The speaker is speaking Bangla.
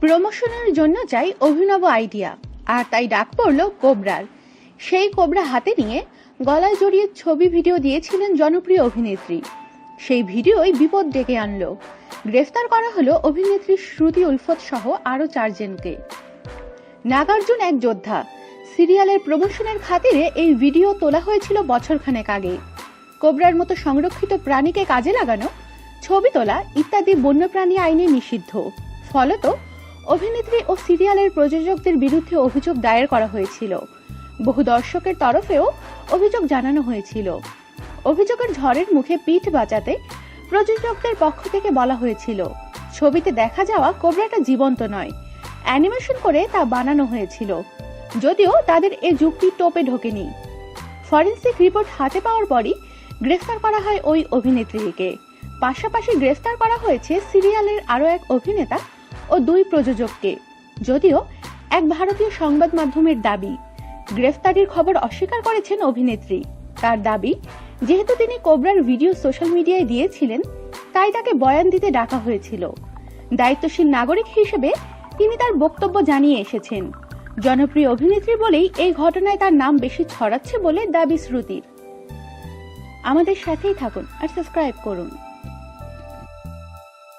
প্রমোশনের জন্য চাই অভিনব আইডিয়া, আর তাই ডাক পড়ল কোবরার। সেই কোবরা হাতে নিয়ে গলায় জড়িয়ে ছবি ভিডিও দিয়েছিলেন জনপ্রিয় অভিনেত্রী। সেই ভিডিওই বিপদ ডেকে আনলো। গ্রেফতার করা হলো অভিনেত্রী শ্রুতি উলফত সহ আরো 4 জনকে। নাগার্জুন এক যোদ্ধা। সিরিয়ালের প্রমোশনের খাতিরে এই ভিডিও তোলা হয়েছিল বছরখানেক আগে। কোবরার মতো সংরক্ষিত প্রাণীকে কাজে লাগানো, ছবি তোলা ইত্যাদি বন্যপ্রাণী আইনে নিষিদ্ধ। ফলত অভিনেত্রী ও সিরিয়ালের প্রযোজকদের বিরুদ্ধে অভিযোগ দায়ের করা হয়েছিল। বহু দর্শকের তরফেও অভিযোগ জানানো হয়েছিল। অভিযোগের ঝড়ের মুখে পিঠ বাঁচাতে প্রযোজকদের পক্ষ থেকে বলা হয়েছিল, ছবিতে দেখা যাওয়া কোবরাটা জীবন্ত নয়, অ্যানিমেশন করে তা বানানো হয়েছিল। যদিও তাদের এ যুক্তি টোপে ঢোকেনি। ফরেনসিক রিপোর্ট হাতে পাওয়ার পরই গ্রেফতার করা হয় ওই অভিনেত্রীকে। পাশাপাশি গ্রেফতার করা হয়েছে সিরিয়ালের আরো এক অভিনেতা ও 2 প্রযোজককে। যদিও এক ভারতীয় সংবাদ মাধ্যমের দাবি, গ্রেফতারির খবর অস্বীকার করেছেন অভিনেত্রী। তার দাবি, যেহেতু তিনি কোবরার ভিডিও সোশ্যাল মিডিয়ায় দিয়েছিলেন, তাই তাকে বয়ান দিতে ডাকা হয়েছিল। দায়িত্বশীল নাগরিক হিসেবে তিনি তার বক্তব্য জানিয়ে এসেছেন। জনপ্রিয় অভিনেত্রী বলেই এই ঘটনায় তার নাম বেশি ছড়াচ্ছে বলে দাবি শ্রুতির। আমাদের সাথেই থাকুন আর সাবস্ক্রাইব করুন।